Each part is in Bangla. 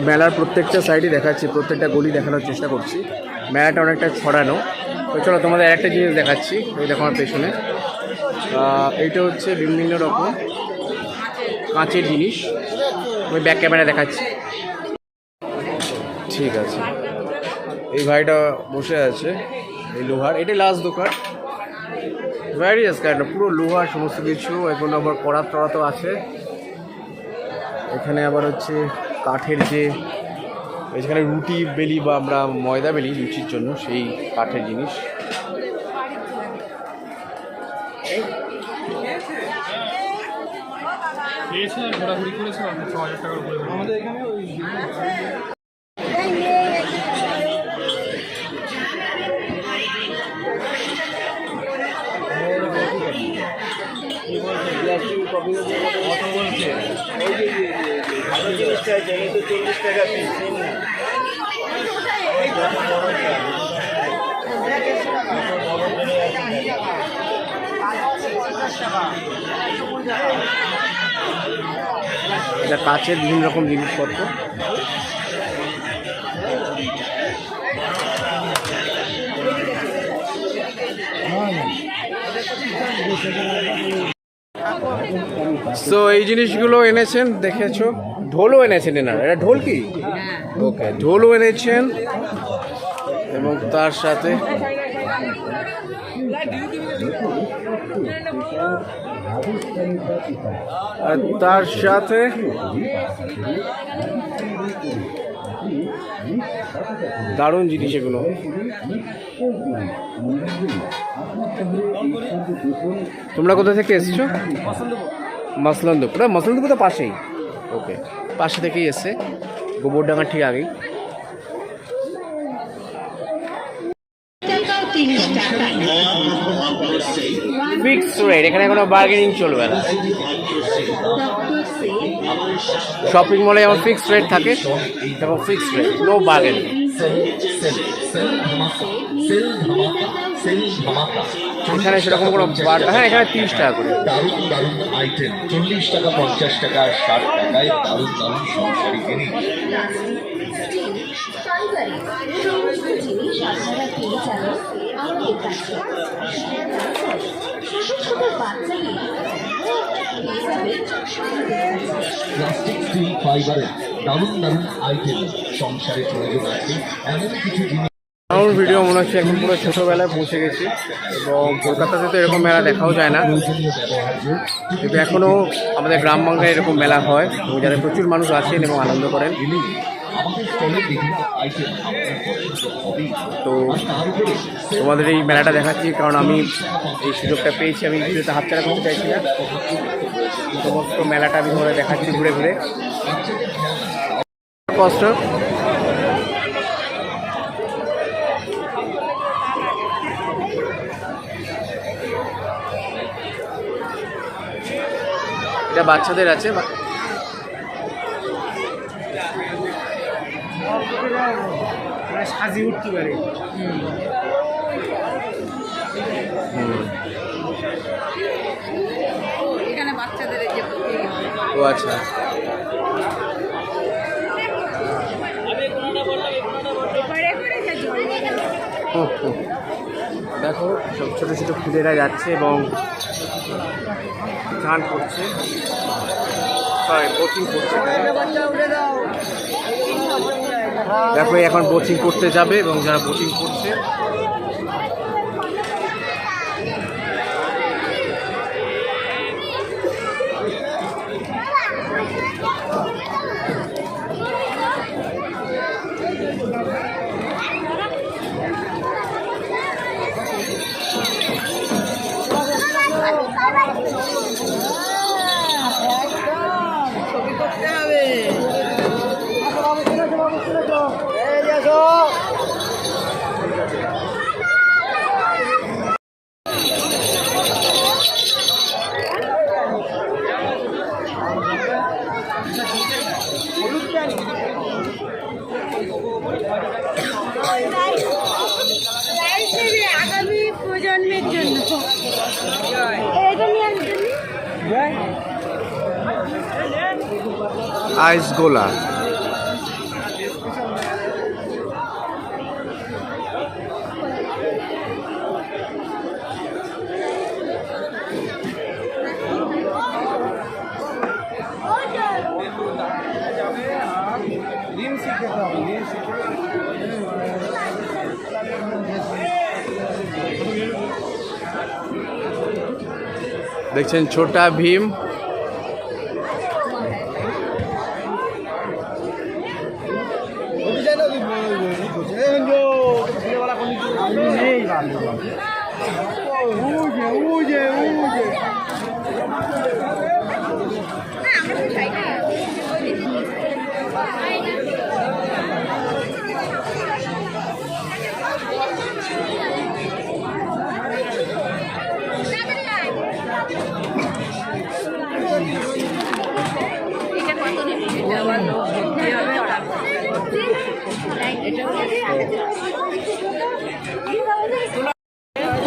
মেলার প্রত্যেকটা সাইডই দেখাচ্ছি, প্রত্যেকটা গলি দেখানোর চেষ্টা করছি। মেলাটা অনেকটা ছড়ানো। তো চলো তোমাদের একটা জিনিস দেখাচ্ছি, এই দেখো আমার পেছনে। এইটা হচ্ছে বিভিন্ন রকম কাঁচের জিনিস, আমি ব্যাক ক্যামেরা দেখাচ্ছি। ঠিক আছে, এই ভাইটা বসে আছে, এই লোহার, এটাই লাস্ট দোকান। ভ্যারিয়াস কাইন্ড, পুরো লোহার সমস্ত কিছু। এগুলো আবার কড়া টড়া তো আছে। এখানে আবার হচ্ছে কাঠের যে, এখানে রুটি বেলি বা আমরা ময়দা বেলি লুচির জন্য, সেই কাঠের জিনিস। ঘোরাঘুরি করেছে আমাদের এখানে ওই কত বলছে ভালো জিনিসটা 40 টাকা পিস। এটা কাচের বিভিন্ন রকম জিনিসপত্র। তো এই জিনিসগুলো এনেছেন, দেখেছো। ঢোলও এনেছেন এনারা, এটা ঢোল কি? ওকে, ঢোলও এনেছেন এবং তার সাথে দারুণ জিনিস এগুলো। তোমরা কোথা থেকে এসছো? মসলন্দপুর। মসলন্দপুর তো পাশেই। ওকে, পাশে থেকেই এসছে, গোবরডাঙ্গার ঠিক আগেই। ফিক্সড রেট, এখানে কোনো বার্গেনিং চলবে না। শপিং মলে যেমন ফিক্সড রেট থাকে, তখন ফিক্সড রেট, নো বার্গেনিং। এখানে সেরকম কোনো হ্যাঁ, এখানে 30 টাকা করে। দারুণ দারুণ আইটেম, 40 টাকা, 50 টাকা, 60 টাকায় দারুণ দারুণ সংসারী জিনিস। প্লাস্টিক, স্টিল, ফাইবারের দারুণ দারুণ আইটেম, সংসারে প্রয়োজন আছে এমন কিছু জিনিস। আমার ভিডিও মনে হচ্ছে এখন পুরো ছোটোবেলায় পৌঁছে গেছি, এবং কলকাতাতে তো এরকম মেলা দেখাও যায় না, কিন্তু এখনও আমাদের গ্রাম বাংলায় এরকম মেলা হয়, এবং যারা প্রচুর মানুষ আছেন এবং আনন্দ করেন। তো তোমাদের এই মেলাটা দেখাচ্ছি, কারণ আমি এই সুযোগটা পেয়েছি, আমি ভিডিওতে হাতছাড়া করতে চাইছি না। সমস্ত মেলাটা আমি ধরে দেখাচ্ছি ঘুরে ঘুরে। কষ্ট এটা বাচ্চাদের আছে, সাজিয়ে উঠতে পারে। এখানে বাচ্চাদের ও আচ্ছা। দেখো সব ছোটো ছোটো খুদেরা যাচ্ছে এবং স্নান করছে, বোটিং করছে। দেখো এখন বোটিং করতে যাবে, এবং যারা বোটিং করছে আগামী প্রজন্মের জন্য আইস গোলা। দেখছেন ছোটা ভীম।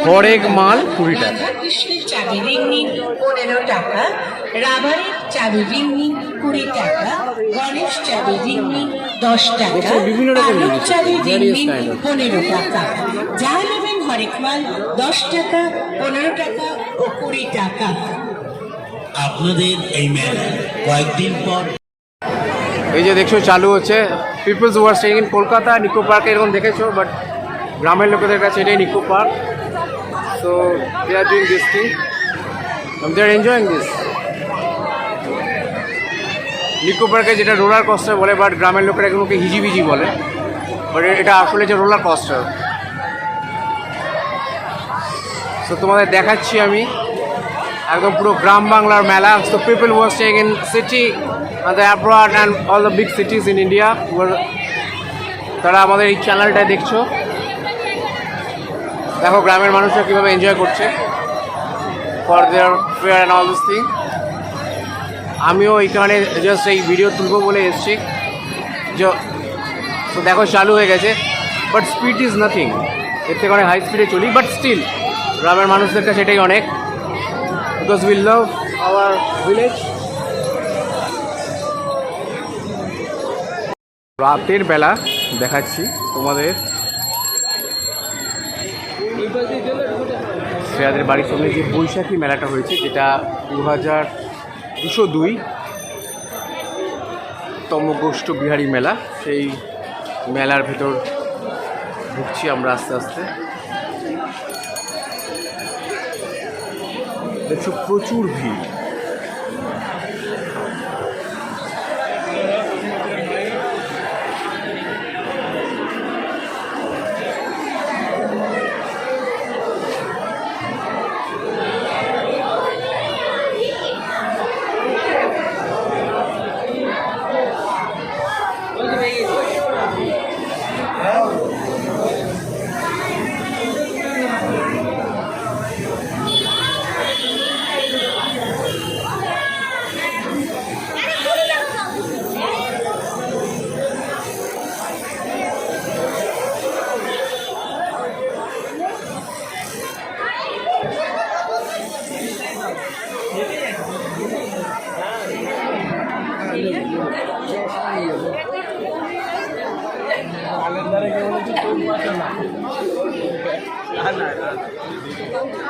হরেক মাল 20 টাকা। কৃষ্ণের চাবি রিং নিন 15 টাকা, রাবারের চাবি রিং নিন 20 টাকা, গণেশ চাবি রিং নিন 10 টাকা, দেখছেন বিভিন্ন রকম আলোর জিনিস, চাবি রিং various নিন kind of। 15 টাকা। যা নেবেন হরেক মাল 10 টাকা, 15 টাকা ও 20 টাকা। আপনাদের এই মেলা কয়েকদিন পর এই যে দেখছো চালু হচ্ছে peoples are staying in Kolkata Nicco পার্কে, এরকম দেখেছো, বাট গ্রামের লোকেদের কাছে এটাই Nicco park. So they are doing this thing, they are enjoying this. Nicco পার্কে যেটা রোলার কস্টার বলে, বাট গ্রামের লোকেরা এগুলোকে হিজিবিজি বলে, বাট এটা আসলে যে রোলার কস্টার। সো তোমাদের দেখাচ্ছি আমি একদম পুরো গ্রাম বাংলার মেলা। So people were staying in city and the abroad and all the big cities in India তারা আমাদের এই চ্যানেলটা দেখছো। দেখো গ্রামের মানুষরা কীভাবে এনজয় করছে for their fair and all this thing. আমিও এইখানে জাস্ট এই ভিডিও তুলবো বলে এসেছি। তো দেখো চালু হয়ে গেছে, বাট স্পিড ইজ নাথিং, এর থেকে অনেক হাই স্পিডে চলি, বাট স্টিল গ্রামের মানুষদের কাছে এটাই অনেক, because we love our village. রাতের বেলা দেখাচ্ছি তোমাদের শ্রেয়াদের বাড়ির সঙ্গে যে বৈশাখী মেলাটা হয়েছে, যেটা 2202তম গোষ্ঠ বিহারী মেলা। সেই মেলার ভেতর ঢুকছি আমরা আস্তে আস্তে। দেখছো প্রচুর ভিড়।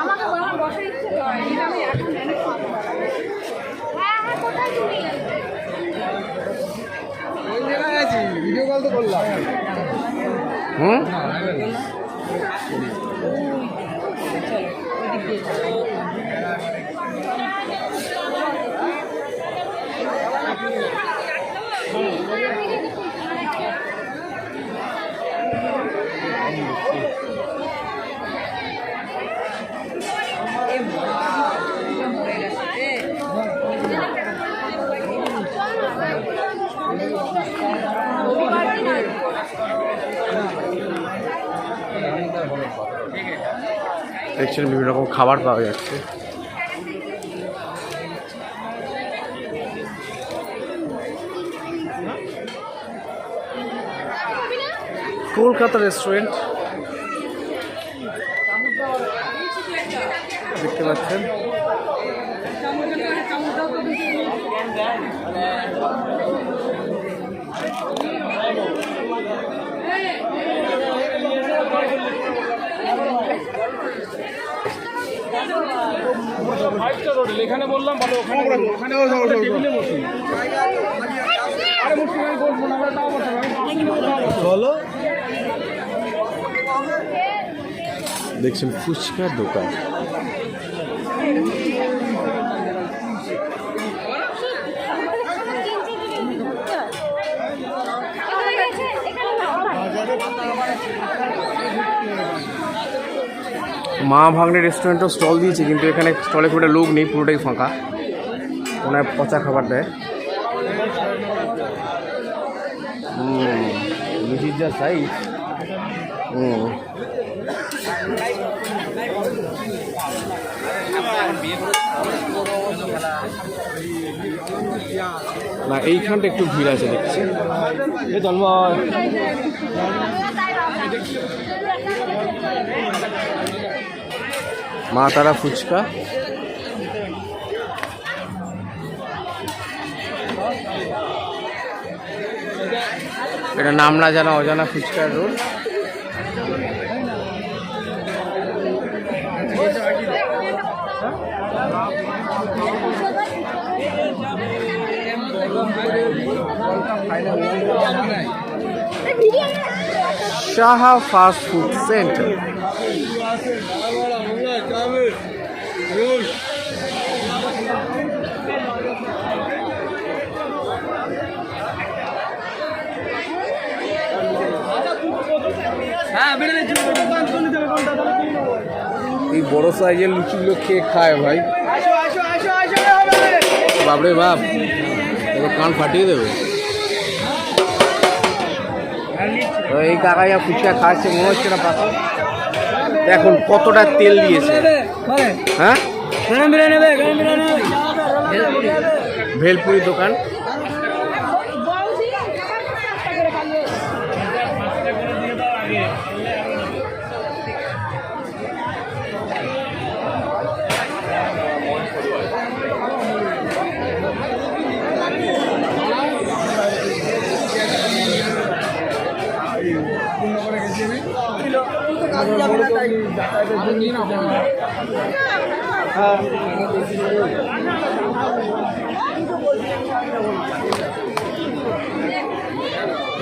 আমাকে বসার ইচ্ছে করে, আমি এখন ম্যানেজ করতে পারবো। হ্যাঁ হ্যাঁ, কোথায় চলে গেছে? ভিডিও কল তো করলাম। হুম দেখছেন বিভিন্ন রকম খাবার পাওয়া যাচ্ছে। কলকাতা রেস্টুরেন্ট দেখতে পাচ্ছেন। এখানে বললাম ভালো, ওখানে ওখানে টেবিলে বসুন। আরে মুশকিল, আমি বলবো না, আমরা তাও বসে বলো দেখছেন ফুচকার দোকান। মা ভাগ্নে রেস্টুরেন্টও স্টল দিয়েছে, কিন্তু এখানে স্টলে খুব একটা লোক নেই, পুরোটাই ফাঁকা। ওনার পচা খাবার দেয়। মিষ্টির যা সাইজ। না এইখানটা একটু ভিড় আছে দেখছি। মা তারা ফুচকা। এটা নাম না জানা অজানা ফুচকার roll. Shaha fast food centre. এই বড় সাইজের লুচিগুলো খেয়ে খায় ভাই, বাপরে বাপ, কান ফাটিয়ে দেবে। এই কাকা যা ফুচকা খাচ্ছে মনে হচ্ছে না পাতা। দেখুন কতটা তেল দিয়েছে। হ্যাঁ, ভেলপুরি দোকান।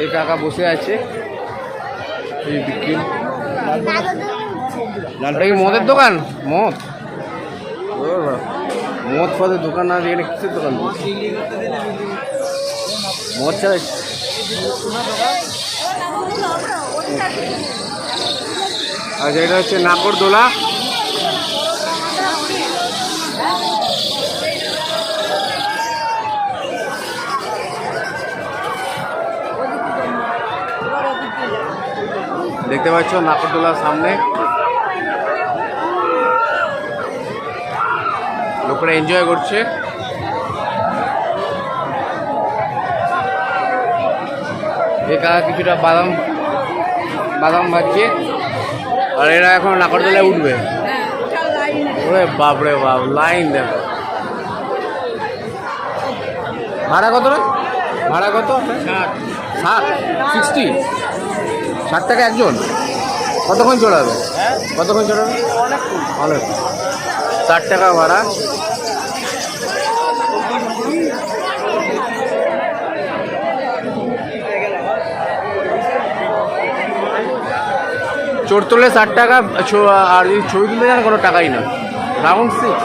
এই কাকা বসে আছে, এই বিক্রি। এটা কি মদের দোকান? মদ মদ ফদের দোকান না, এখানে কিসের দোকান? মদ চাই। আচ্ছা, এটা হচ্ছে নাগরদোলা। দেখতে পাচ্ছ নাগরদোলার সামনে লোকেরা এনজয় করছে। একা কিছুটা বাদাম বাদাম ভাজছে, আর এরা এখন নাগরদোলায় উঠবে। ওরে বাপরে বাপ, লাইন দেখো। ভাড়া কত রে? ভাড়া কত? 60 60 টাকা একজন। কতক্ষণ চড়াবে? কতক্ষণ চড়াবে? অনেক। 60 টাকা ভাড়া। চোর তুললে 60 টাকা, আর যদি ছবি তুলতে যান কোনো টাকাই না। রাউন্ড 6।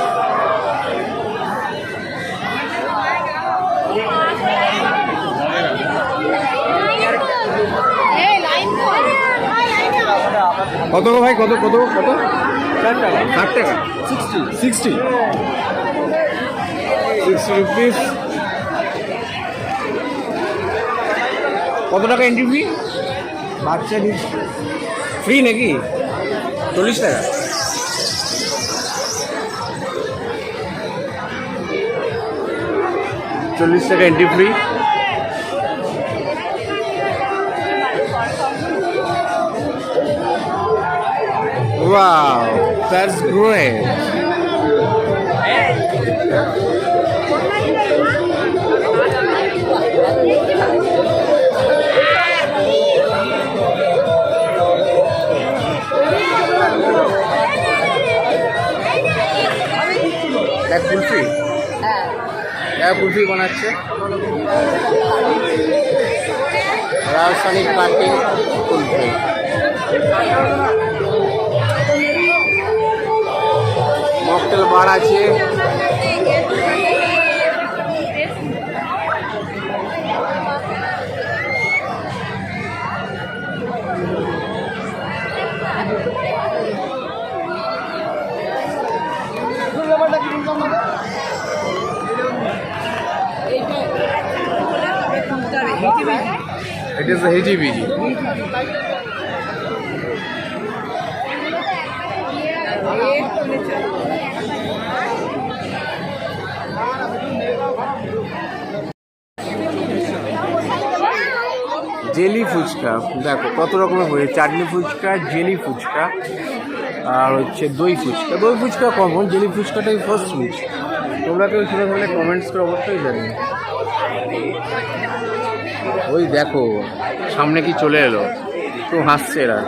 কত গো ভাই? কত কত কত? 60 টাকা। 60 রুপিস। কত টাকা এন্ট্রি ফি? বাচ্চা ফ্রি নাকি? 40 টাকা। Entry free. Wow, that's great. এক কুলফি? এক কুলফি বানাচ্ছে। Rajasthani cutting kulfi. Mocktail bar আছে। It is the HGBG. Jelly fuchka দেখো কত রকমের হয়েছে, চাটনি ফুচকা, জেলি ফুচকা, আর হচ্ছে দই ফুচকা। দই ফুচকা কমন, জেলি ফুচকাটাই ফার্স্ট মিট। তোমরা কেউ শুনে থাকলে কমেন্টস করে অবশ্যই জানি। ওই দেখো সামনে কি চলে এলো, তো হাসছে এরা।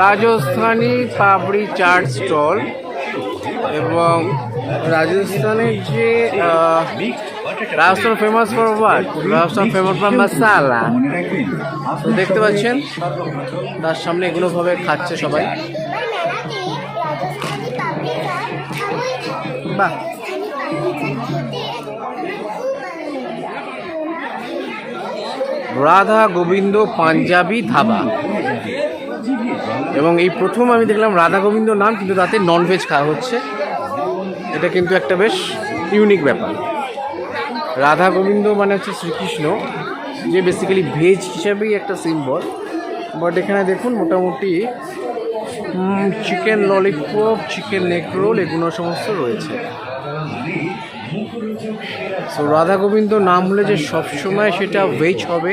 রাজস্থানি পাপড়ি চাট স্টল, এবং রাজস্থানের যে Rajasthan famous for what? Rajasthan famous for masala. তো দেখতে পাচ্ছেন তার সামনে এগুলো ভাবে খাচ্ছে সবাই। বাহ, রাধা গোবিন্দ পাঞ্জাবি ধাবা, এবং এই প্রথম আমি দেখলাম রাধা গোবিন্দ নাম, কিন্তু তাতে ননভেজ খাওয়া হচ্ছে। এটা কিন্তু একটা বেশ ইউনিক ব্যাপার। রাধা গোবিন্দ মানে হচ্ছে শ্রীকৃষ্ণ, যে বেসিক্যালি ভেজ হিসাবেই একটা সিম্বল। বাট এখানে দেখুন মোটামুটি chicken lollipop, chicken neck roll, এগুলো সমস্ত রয়েছে। সো রাধা গোবিন্দ নাম হলে যে সবসময় সেটা ভেজ হবে,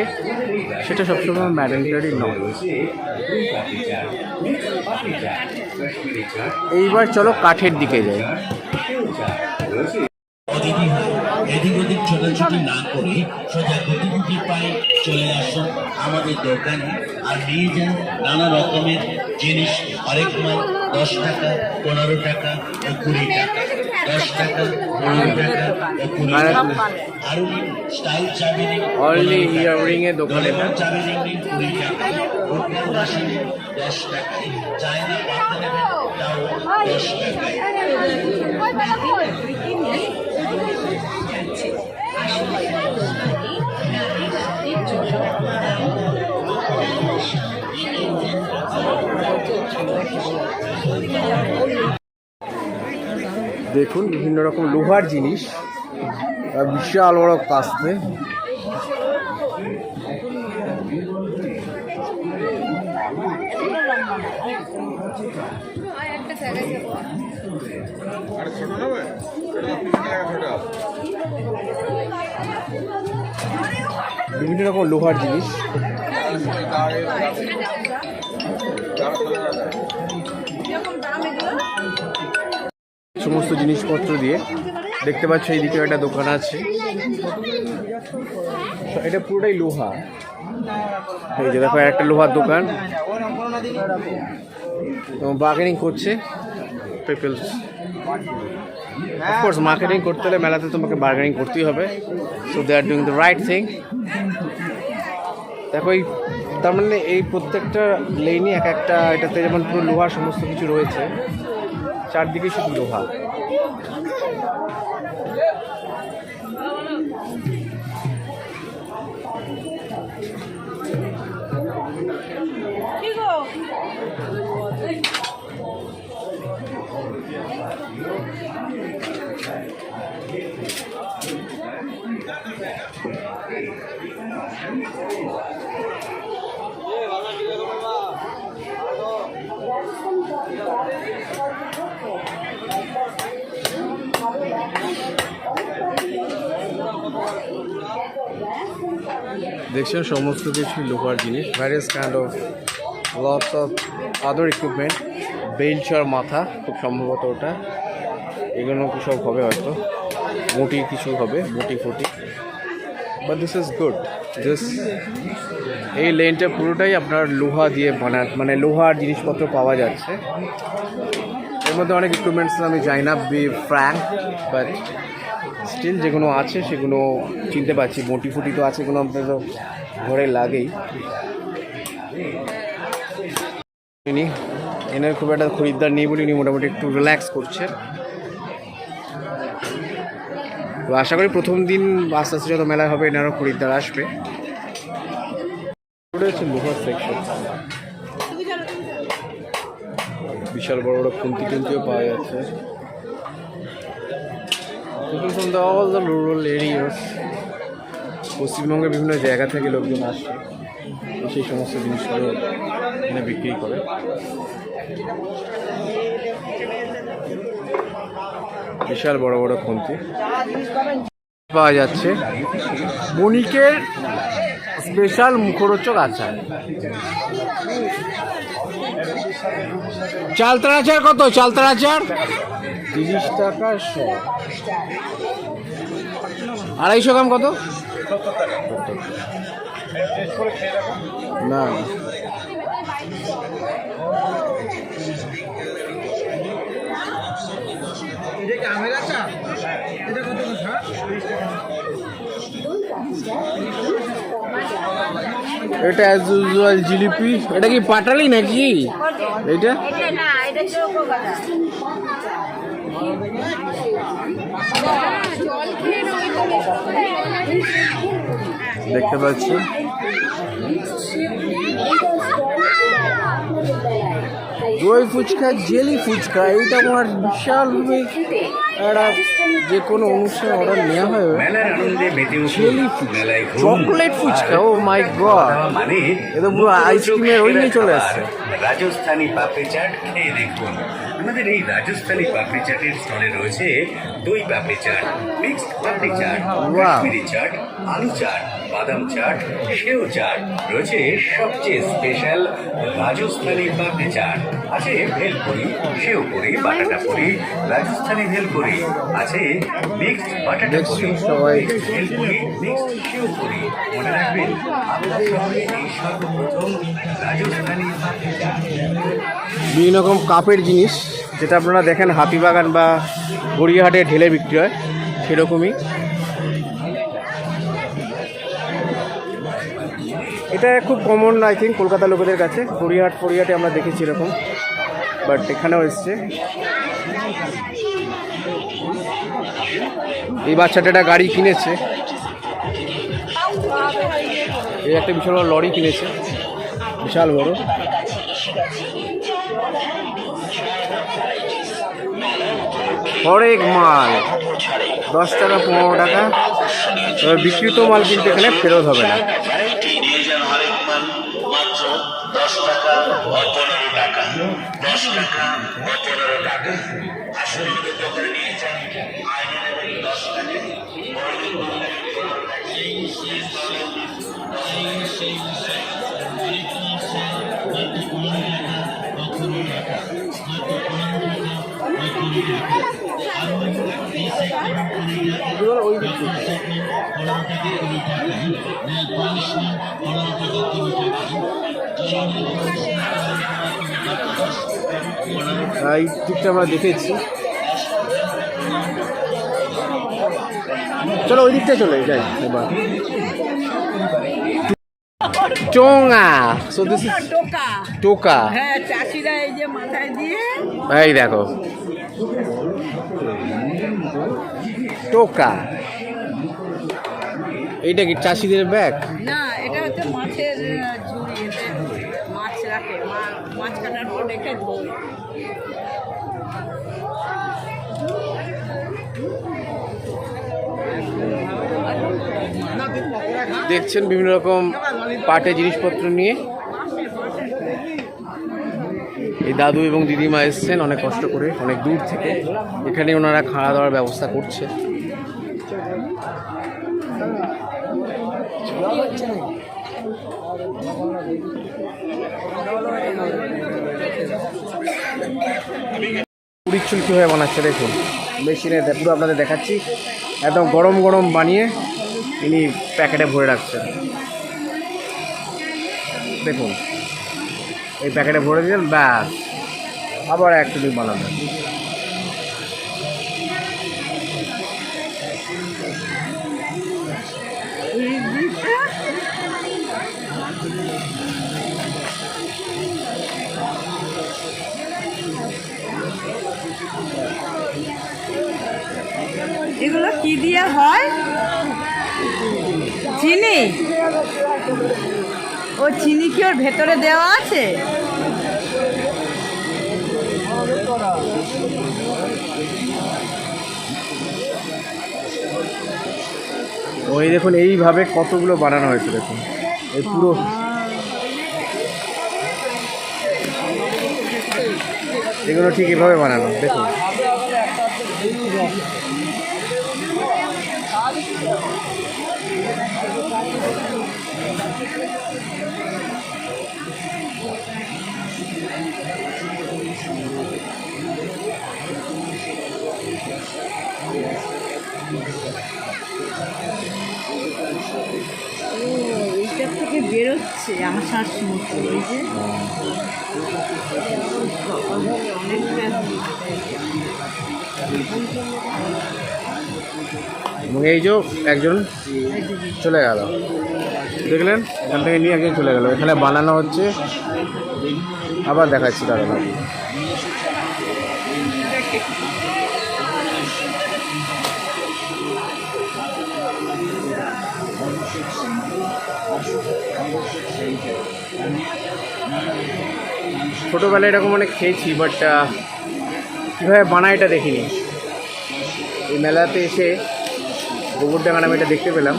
সেটা সবসময় ম্যান্ডেটরি নয়। এইবার চলো কাঠের দিকে যাই। এদিক ওদিক ছোটাছুটি না করে সোজা গতিবিধি পায়ে চলে আসুন আমাদের দোকানে, আর নিয়ে যান নানা রকমের জিনিস। হরেক মাল 10 টাকা, 15 টাকা ও 20 টাকা, 10 টাকা, 15 টাকা ও 20 টাকা। আরো স্টাইল চাবি রিং, অনলি ইয়াররিং এর দোকানে চাবি রিং 20 টাকা, 10 টাকায়, চায়না পাতা নেবেন তাও 10 টাকায়। দেখুন বিভিন্ন রকম লোহার জিনিস, বিশাল বড় কাস্তে। বিভিন্ন রকম লোহার জিনিস, সমস্ত জিনিসপত্র দিয়ে। দেখতে পাচ্ছ এইদিকে একটা দোকান আছে, এটা পুরোটাই লোহা। এই যে দেখো একটা লোহার দোকান, এবং বার্গেনিং করছে পিপলস। অফকোর্স মার্কেটিং করতে হলে মেলাতে তোমাকে বার্গেনিং করতেই হবে। So they are doing the right thing. দেখো এই তার মানে এই প্রত্যেকটা লেনই এক একটা, এটাতে যেমন পুরো লোহার সমস্ত কিছু রয়েছে, চারদিকে শুধু লোহা। দেখছেন সমস্ত কিছু লোহার জিনিস, various kind of lots of other equipment. Bench আর মাথা খুব সম্ভবত ওটা, এগুলো কি সব হবে হয়তো, মুটি কিছু হবে, মুটি ফুটি। But this is good. এই লেনটা পুরোটাই আপনার লোহা দিয়ে মানে লোহার জিনিসপত্র পাওয়া যাচ্ছে। এর মধ্যে অনেক ইকুইপমেন্টস আমি জানি না, বি ফ্র্যাঙ্ক, বাট স্টিল যেগুলো আছে সেগুলো চিনতে পারছি। বটি ফুটি তো আছে, এগুলো আপনার তো ঘরে লাগেই। এনার খুব একটা খরিদ্দার নেই বলে উনি মোটামুটি একটু রিল্যাক্স করছে। তো আশা করি প্রথম দিন আস্তে আস্তে যত মেলা হবে এনারও খরিদ্দার আসবে। লোহার সেকশন, বিশাল বড় বড় খুন্তিও পাওয়া যাচ্ছে। অল দ্য রুরাল এরিয়াস, পশ্চিমবঙ্গের বিভিন্ন জায়গা থেকে লোকজন আসে, সেই সমস্ত জিনিসগুলো এখানে বিক্রি করে। বিশাল বড় বড় খুন্তি পাওয়া যাচ্ছে। বণিকের স্পেশাল মুখরোচক আচার। চালতার আচার কত? চালতার আচার 30 টাকা শ। 250 গ্রাম কত? না এটা অ্যাজ ইউজুয়াল জিলিপি। এটা কি পাটালি নাকি এইটা? দেখতে পাচ্ছি দই ফুচকা, জেলি ফুচকা। এইটা আমার বিশাল একটা যে কোনো অনুষ্ঠানে অর্ডার নেওয়া হয়। জেলি ফুচকা, চকলেট ফুচকা, ও মাই গড, এটা পুরো আইসক্রিমের ওই নিয়ে চলে আসছে। রাজস্থানি পাপড়ি চাট খেয়ে দেখুন। আমাদের এই রাজস্থানি পাপড়ি চাটের স্টলে রয়েছে দই পাপড়ি চাট, মিক্সড পাপড়ি চাট, কাশ্মীরি চাট, আলু চাট, বাদাম চাট, সেও চাট, রয়েছে সবচেয়ে স্পেশাল রাজস্থানি পাপড়ি চাট, আছে ভেলপুরি, সেও পুরি, বাটাটা পুরি, রাজস্থানি ভেলপুরি, আছে মিক্সড বাটাটা পুরি, ভেলপুরি, মিক্সড সেও পুরি। মনে রাখবেন আপনার শহরে এই সর্বপ্রথম রাজস্থানি পাপড়ি চাট। বিভিন্ন রকম কাপের জিনিস, যেটা আপনারা দেখেন হাতিবাগান বা গড়িয়াহাটে ঢেলে বিক্রি হয়, সেরকমই। এটা খুব কমন আই থিঙ্ক কলকাতা লোকেদের কাছে। গড়িয়াহাটে আমরা দেখেছি এরকম, বাট এখানেও এসছে। এই বাচ্চাটা একটা গাড়ি কিনেছে, এই একটা বিশাল বড় লরি কিনেছে, বিশাল বড়। হরেক মাল 10 টাকা 15 টাকা। বিক্রিত মাল কিন্তু এখানে ফেরত হবে না। এই দিকটা আমরা দেখেছি। চলো ওই দিকটা চলে যাই এবার। টোঙা, সো দিস ইজ টোকা। হ্যাঁ, চাষিরা এই যে মাথায় দিয়ে, এই দেখো টোকা। এইটা কি চাষিদের ব্যাগ? না, এটা হচ্ছে মাছের ঝুড়ি, এতে মাছ রাখে, মাছ কাটার পর রেখে ধোয়। দেখছেন বিভিন্ন রকম পাটে জিনিসপত্র নিয়ে এই দাদু এবং দিদিমা এসছেন অনেক কষ্ট করে, অনেক দূর থেকে। এখানে ওনারা খাওয়া দাওয়ার ব্যবস্থা করছে। পুরীর চুল কীভাবে বানাচ্ছে দেখুন, মেশিনে পুরো আপনাদের দেখাচ্ছি। একদম গরম গরম বানিয়ে ইনি প্যাকেটে ভরে রাখছেন। দেখুন এই প্যাকেটে ভরে দিলেন, ব্যাস আবার একটু ডিম বানাবেন। এগুলো কি দিয়ে হয়? চিনি? ও চিনি কি ওর ভেতরে দেওয়া আছে? ওই দেখুন এইভাবে কতগুলো বানানো হয়েছে, দেখুন এই পুরো এগুলো ঠিক এভাবে বানানো, দেখুন। এইটার থেকে বেরোচ্ছে আমার শাশুড়ি মতো, এই যে এবং এই যে একজন চলে গেল, দেখলেন এখান থেকে নিয়ে একজন চলে গেল। এখানে বানানো হচ্ছে, আবার দেখাচ্ছি দাঁড়ানো। ছোটোবেলায় এরকম অনেক খেয়েছি, বাট কীভাবে বানায় এটা দেখিনি। এই মেলাতে এসে গোবরডাঙ্গা নামে এটা দেখতে পেলাম।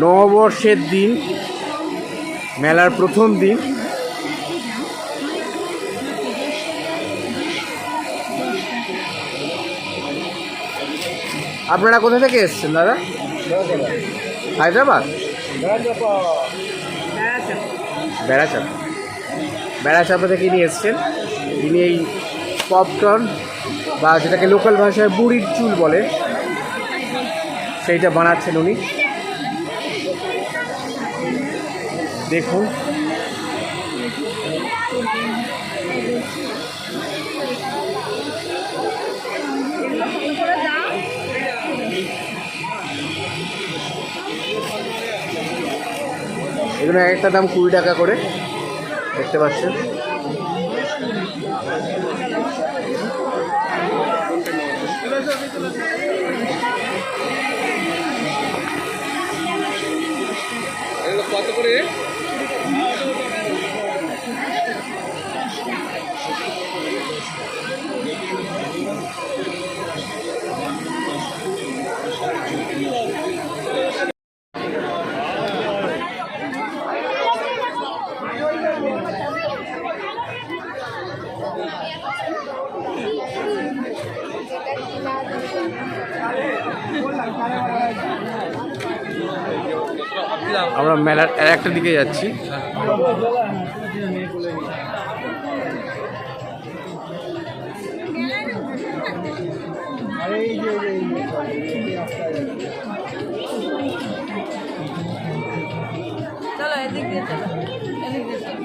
নববর্ষের দিন, মেলার প্রথম দিন, আপনারা কোথা থেকে এসেছেন দাদা? হায়দ্রাবাদ? বেড়াচাপা থেকে নিয়ে এসছেন। তিনি এই পপকর্ন বা যেটাকে লোকাল ভাষায় বুড়ির চুল বলে, সেইটা বানাচ্ছেন উনি। দেখুন এগুলো একটা দাম 20 টাকা করে, দেখতে পাচ্ছেন। কত করে? আমরা মেলার একটা দিকে যাচ্ছি। চলো এদিক দিয়ে চলো, এদিক দিয়ে চলো।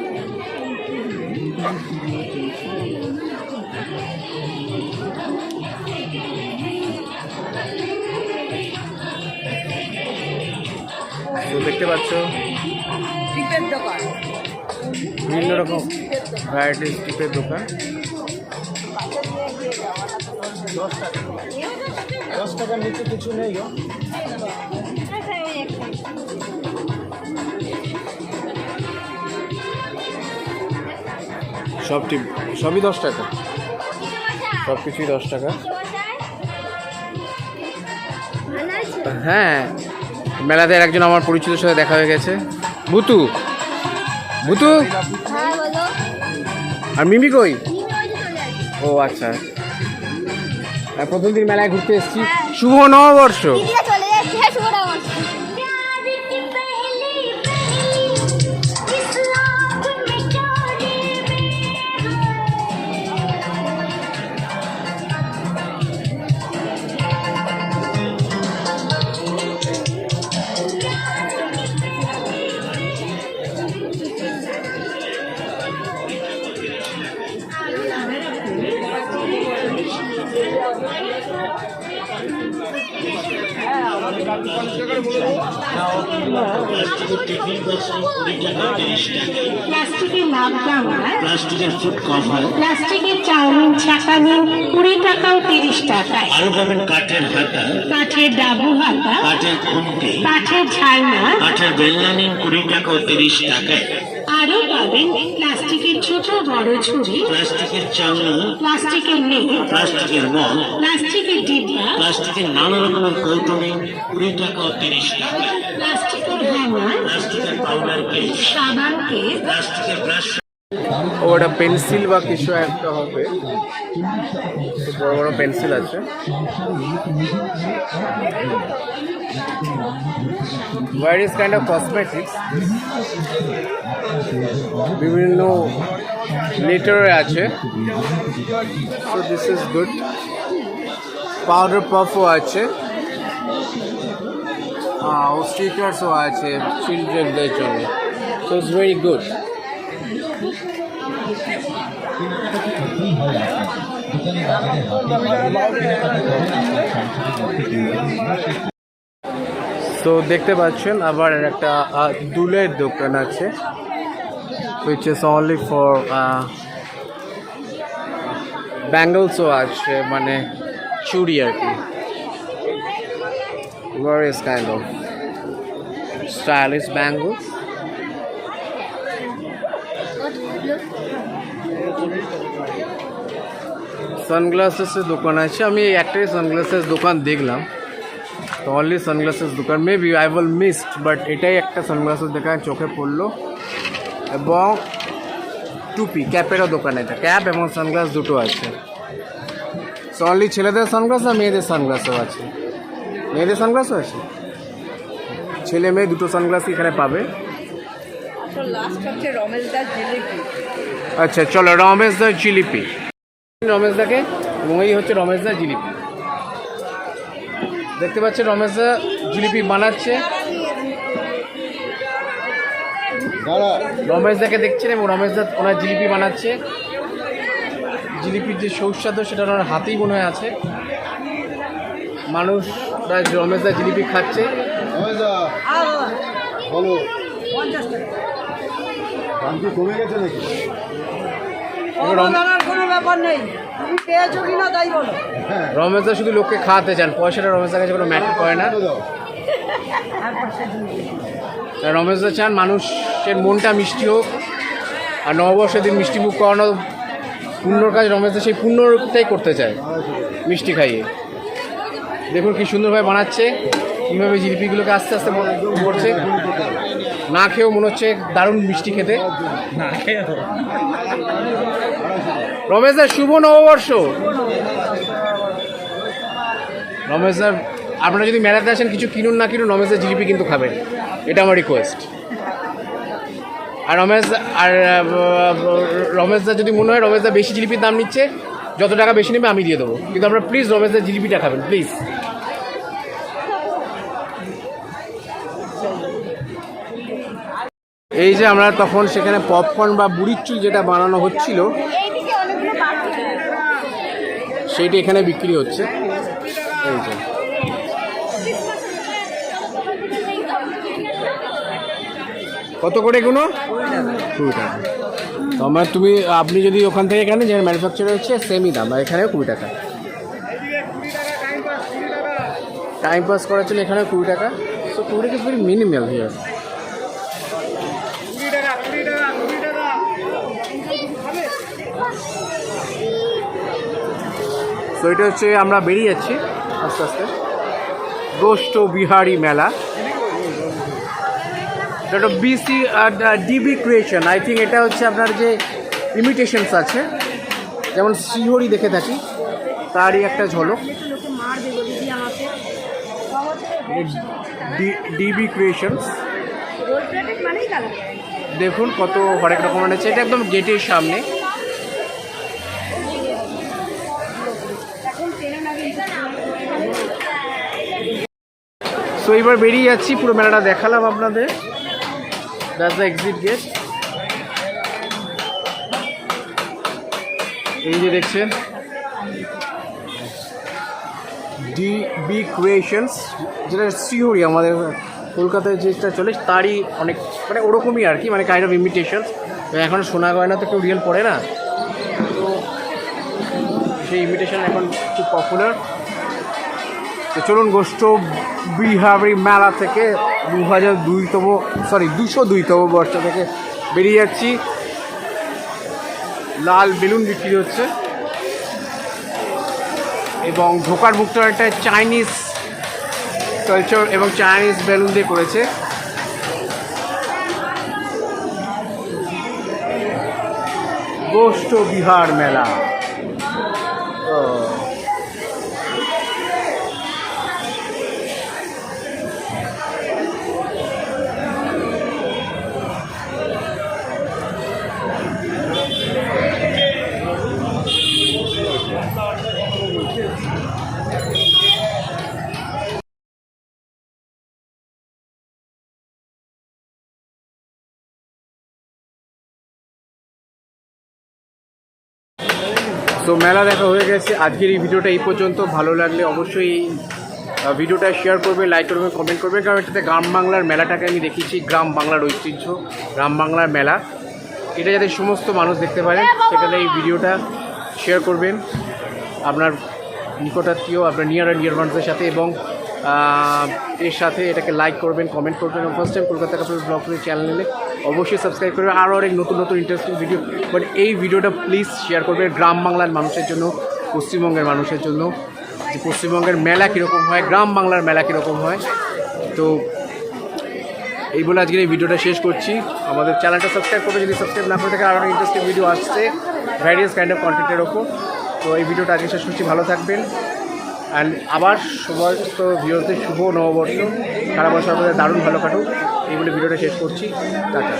তো দেখতে পাচ্ছ টিপের দোকান, বিভিন্ন রকম ভ্যারাইটিস টিপের দোকান। 10 টাকার নিচে কিছু নেই গো। সব টিপ সবই 10 টাকা, সব কিছুই 10 টাকা। হ্যাঁ, মেলাতে একজন আমার পরিচিতের সাথে দেখা হয়ে গেছে, ভুতু। ভুতু আর মিমি কই? ও আচ্ছা, প্রথম দিন মেলায় ঘুরতে এসেছি। শুভ নববর্ষ। চলে যাচ্ছে, হ্যাঁ শুভ নববর্ষ। প্লাস্টিকের টিফিন বক্স 20 টাকা 30 টাকা, প্লাস্টিকের লাভ গামলা, প্লাস্টিকের ফুড কভার, প্লাস্টিকের চাউমিন ছাঁকানি 20 টাকা ও 30 টাকায়, আরো পাবেন কাঠের হাতা, কাঠের ডাবু হাতা, কাঠের খুন্তি, কাঠের ঝালনা, কাঠের বেলনানি 20 টাকা ও 30 টাকায়, আরো পাবেন প্লাস্টিকের ছোট বড় ছুরি, প্লাস্টিকের চামচ, প্লাস্টিকের নেট, প্লাস্টিকের মগ, প্লাস্টিকের ডিব্বা, প্লাস্টিকের নানা রকমের কৌটুমি 20 টাকা ও 30 টাকা, প্লাস্টিকের হ্যাঙ্গার, প্লাস্টিকের পাউডার কেস, সাবান কেস, প্লাস্টিকের ব্রাশ, ও ওটা পেন্সিল বা কিছু একটা হবে, খুব বড় বড় পেন্সিল আছে। various kind of cosmetics, বিভিন্ন লেটারে আছে, so this is good. Powder পাফও আছে, ও স্টিকার্সও আছে চিলড্রেনদের জন্য, so it's very good. তো দেখতে পাচ্ছেন আবার একটা দুলের দোকান আছে, which is only for ব্যাঙ্গলসও আছে, মানে চুড়ি আর কি, various kind of stylish bangles. সানগ্লাসেসের দোকান আছে, আমি একটাই সানগ্লাসের দোকান দেখলাম, তো অনলি সানগ্লাসেস দোকান, maybe I will missed, but এটাই একটা সানগ্লাসের দোকান চোখে পড়লো, এবং টুপি ক্যাপেরও দোকান, এটা ক্যাপ এবং সানগ্লাস দুটো আছে। সো অনলি ছেলেদের সানগ্লাস আর মেয়েদের সানগ্লাসও আছে, মেয়েদের সানগ্লাসও আছে, ছেলে মেয়ে দুটো সানগ্লাস এখানে পাবে। লাস্ট হচ্ছে রমেশদার জিলিপি। আচ্ছা চলো, রমেশদার জিলিপি, রমেশদাকে, এবং এই হচ্ছে রমেশদার জিলিপি। দেখতে পাচ্ছেন রমেশদা জিলিপি বানাচ্ছে, রমেশদাকে দেখছেন এবং রমেশদা ওনার জিলিপি বানাচ্ছে। জিলিপির যে সুস্বাদু সেটা ওনার হাতেই মনে হয় আছে, মানুষরা রমেশদা জিলিপি খাচ্ছে। কোনো ব্যাপার নেই, তুমি পেয়েছো কিনা তাই বলো। রমেশদা শুধু লোককে খাওয়াতে চান, পয়সাটা রমেশদার কাছে কোনো ম্যাটার করে না। রমেশদা চান মানুষের মনটা মিষ্টি হোক, আর নববর্ষের দিন মিষ্টি মুখ করানো পুণ্যর কাজ, রমেশদা সেই পুণ্যটাই করতে চায় মিষ্টি খাইয়ে। দেখুন কি সুন্দরভাবে বানাচ্ছে, কীভাবে জিলিপিগুলোকে আস্তে আস্তে করছে, না খেয়েও মনে হচ্ছে দারুণ মিষ্টি খেতে। রমেশদা শুভ নববর্ষ। রমেশদা আপনারা যদি মেলাতে আসেন কিছু কিনুন না কিনুন, রমেশদা জিলিপি কিন্তু খাবেন, এটা আমার রিকোয়েস্ট। আর রমেশদা যদি মনে হয় রমেশদা বেশি জিলিপির দাম নিচ্ছে, যত টাকা বেশি নেবে আমি দিয়ে দেবো, কিন্তু আপনারা প্লিজ রমেশদা জিলিপিটা খাবেন প্লিজ। এই যে আমরা তখন সেখানে পপকর্ন বা বুড়ির চুল যেটা বানানো হচ্ছিল সেইটা এখানে বিক্রি হচ্ছে। এই যে কত করে এগুলো? 20 টাকা। তোমার আপনি যদি ওখান থেকে এখানে যে ম্যানুফ্যাকচার হচ্ছে সেমই দাম, আর এখানেও 20 টাকা। টাইম পাস করার জন্য এখানেও 20 টাকা। সো 20 টাকা ইজ ভেরি মিনিমাল হিয়ার। তো এটা হচ্ছে আমরা বেরিয়ে যাচ্ছি আস্তে আস্তে, গোষ্ঠ বিহারি মেলা। এটা BC DB creation, I think এটা হচ্ছে আপনার যে ইমিটেশনস আছে, যেমন শ্রীহরি দেখে থাকি তারই একটা ঝলক। ডিবি ক্রিয়েশনস দেখুন কত হরেক রকমের আছে, এটা একদম গেটের সামনে। সো এবার বেরিয়ে যাচ্ছি, পুরো মেলাটা দেখালাম আপনাদের। That's the exit gate. এই যে দেখছেন DB ক্রিয়েশনস, যেটা শ্রীহরি আমাদের কলকাতায় যেটা চলে তারই অনেক মানে ওরকমই আর কি, মানে কাইন্ড অফ ইমিটেশন। এখন সোনা গয়না তো কেউ রিয়েল পড়ে না, তো সেই ইমিটেশন এখন খুব পপুলার। তো চলুন গোষ্ঠ বিহারি মেলা থেকে 202তম বর্ষ থেকে বেরিয়ে যাচ্ছি। লাল বেলুন বিক্রি হচ্ছে এবং ঢোকার মুখটা একটা চাইনিজ কালচার এবং চাইনিজ বেলুন দিয়ে করেছে। গোষ্ঠ বিহার মেলা। তো মেলা দেখা হয়ে গেছে। আজকের এই ভিডিওটা এই পর্যন্ত। ভালো লাগলে অবশ্যই এই ভিডিওটা শেয়ার করবে, লাইক করবে, কমেন্ট করবে, কারণ এটাতে গ্রাম বাংলার মেলাটাকে আমি দেখিয়েছি, গ্রাম বাংলার ঐতিহ্য, গ্রাম বাংলার মেলা, এটা যাতে সমস্ত মানুষ দেখতে পারে সেখানে এই ভিডিওটা শেয়ার করবেন আপনার নিকটাত্মীয়, আপনার নিয়ার অ্যান্ড ডিয়ার ওয়ান্সদের সাথে, এবং এর সাথে এটাকে লাইক করবেন, কমেন্ট করবেন, এবং ফার্স্ট টাইম কলকাতা কাপড় ব্লগ চ্যানেলে অবশ্যই সাবস্ক্রাইব করবেন। আরও অনেক নতুন নতুন ইন্টারেস্টিং ভিডিও, বাট এই ভিডিওটা প্লিজ শেয়ার করবেন গ্রাম বাংলার মানুষের জন্য, পশ্চিমবঙ্গের মানুষের জন্য, যে পশ্চিমবঙ্গের মেলা কীরকম হয়, গ্রাম বাংলার মেলা কীরকম হয়। তো এই বলে আজকের এই ভিডিওটা শেষ করছি। আমাদের চ্যানেলটা সাবস্ক্রাইব করবে, যদি সাবস্ক্রাইব না করে থাকে আরও অনেক ইন্টারেস্টিং ভিডিও আসছে ভ্যারিয়াস কাইন্ড অফ কন্টেন্টের ওপর। তো এই ভিডিওটা আজকে শেষ করছি, ভালো থাকবেন। অ্যান্ড আবার সমস্ত ভিডিওতে শুভ নববর্ষ, সারা বছর আমাদের দারুণ ভালো কাটুক, এই বলে ভিডিওটা শেষ করছি। টাটা।